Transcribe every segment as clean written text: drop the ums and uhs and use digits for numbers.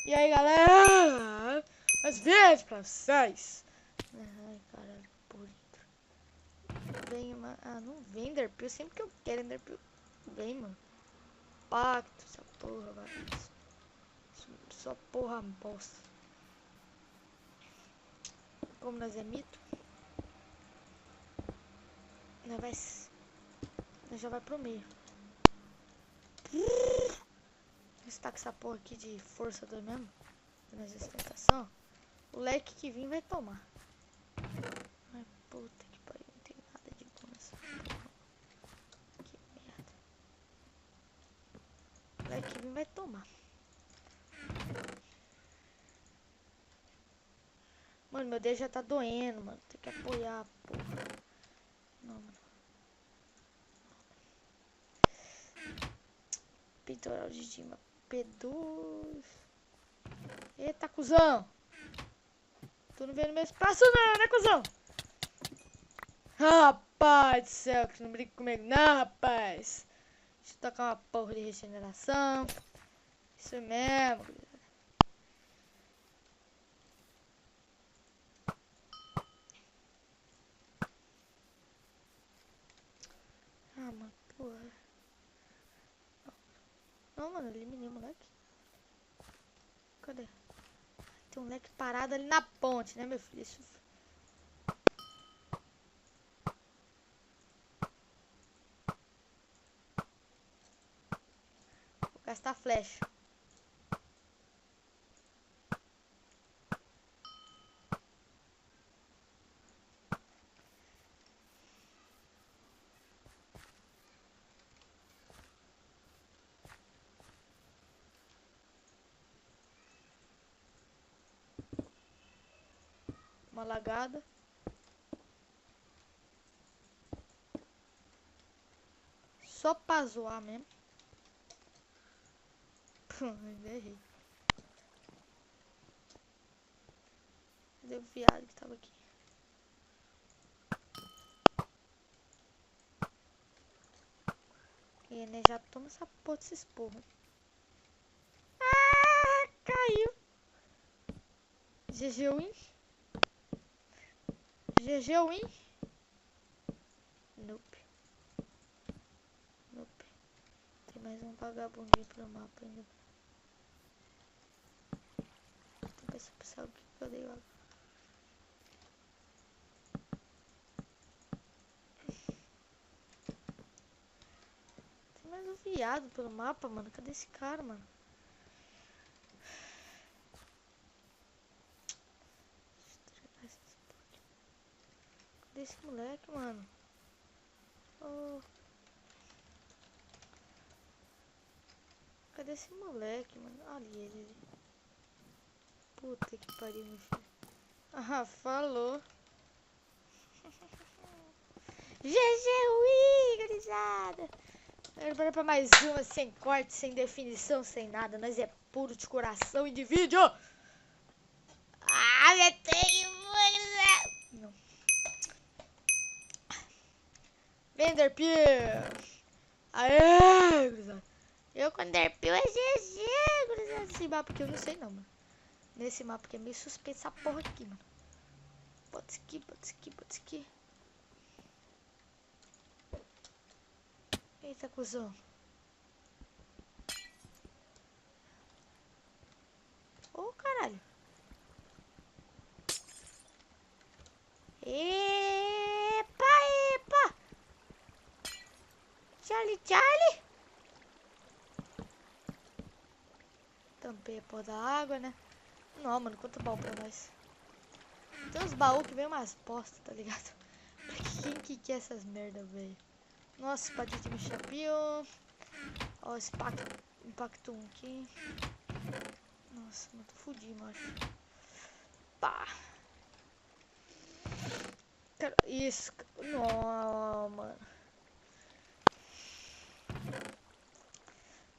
E aí, galera? Mas vídeos pra vocês. Ai, caralho, porra. Vem, mano. Ah, não vem Enderpeel. Sempre que eu quero Enderpeel, vem, mano. Pacto, essa porra, velho. Só porra bosta. Como nós é mito, nós já vai pro meio. Está com essa porra aqui de força do mesmo. Na sustentação. O leque que vir vai tomar. Ai, puta que pariu. Não tem nada de bom nessa porra. Que merda. O leque que vir vai tomar. Mano, meu dedo já tá doendo, mano. Tem que apoiar, porra. Não, mano. Peitoral de Dima. P2. Eita, cuzão. Tu não vendo meu espaço não, né, cuzão? Rapaz do céu, que não brinca comigo não, rapaz. Deixa eu tocar uma porra de regeneração. Isso mesmo. Ah, mano, porra. Não, mano, eu eliminei o moleque. Cadê? Tem um moleque parado ali na ponte, né, meu filho? Isso... Vou gastar flecha. Uma lagada. Só pra zoar mesmo. Ainda errei. Cadê o viado que tava aqui? E né, já toma essa porra desse esporro. Ah, caiu. GG win. GG win. Nope. Nope. Tem mais um vagabundinho pro mapa ainda. Tem que pensar o que eu dei agora. Tem mais um viado pelo mapa, mano. Cadê esse cara, mano? Cadê esse moleque, mano? Oh. Cadê esse moleque, mano? Ali ele. Puta que pariu, meu filho. Ah, falou. GG, ui, gurizada. Bora pra mais uma, sem corte, sem definição, sem nada. Nós é puro de coração e de vídeo. Ah, metei. Não. Enderpeel. Aê, gurizada. Eu com Enderpeel é GG, gurizada. Esse mapa aqui eu não sei não, mano. Nesse mapa aqui é meio suspeito essa porra aqui, mano. Bota isso aqui, bota isso aqui, bota isso aqui. Eita, cuzão. Ô, caralho. Epa, epa. Charlie, Charlie. Tampei a porra da água, né? Não, mano, quanto baú pra nós. Tem uns baús que vem umas bosta, tá ligado? Quem que quer essas merda, velho? Nossa, patite me chapiou. Ó, esse impacto 1 aqui. Nossa, mano, tô fudido, macho. Pá. Cara, isso. Não, mano.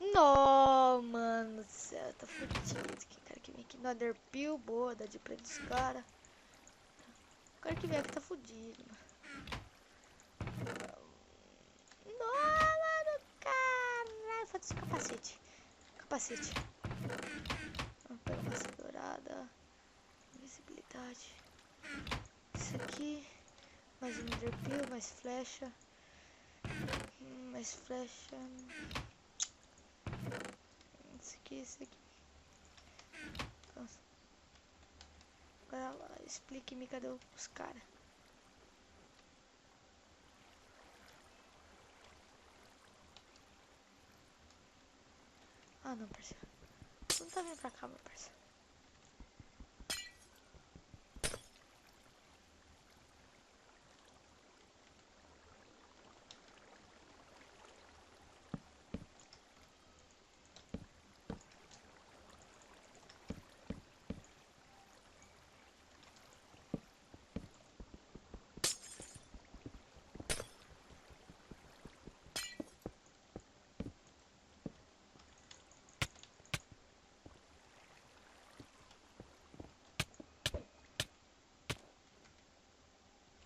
Não, mano do céu, tá fudido. Que cara que vem aqui no Enderpeel, boa, dá de prender os caras. O cara que vem aqui tá fudido, mano. Não, mano, caralho. Falta esse capacete. Capacete. Ah, pera. espada. Invisibilidade. Isso aqui. Mais um Enderpeel, mais flecha. Mais flecha. Isso aqui, isso aqui. Nossa. Agora lá, explique-me cadê os caras. Ah não, parceiro. Tu não tá vindo pra cá, meu parceiro.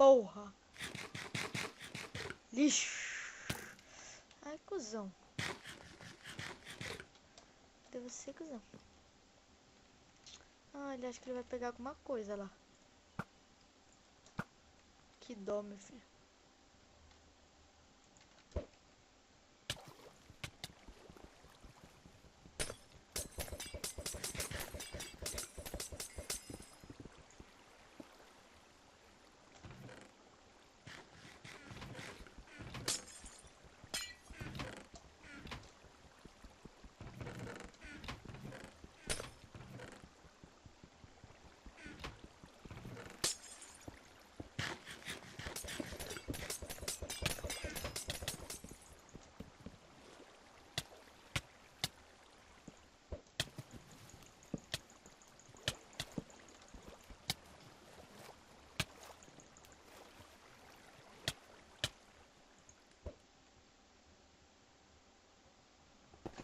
Porra! Lixo! Ai, cuzão. Deve ser cuzão. Ah, ele acha que ele vai pegar alguma coisa lá. Que dó, meu filho.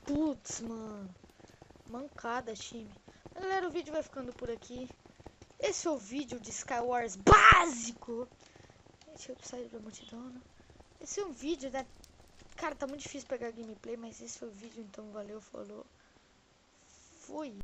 Putz, mano. Mancada, time. Mas, galera, o vídeo vai ficando por aqui. Esse é o vídeo de Skywars básico. Deixa eu sair da multidão. Esse é um vídeo, né? Cara, tá muito difícil pegar gameplay, mas esse foi o vídeo, então valeu, falou. Fui.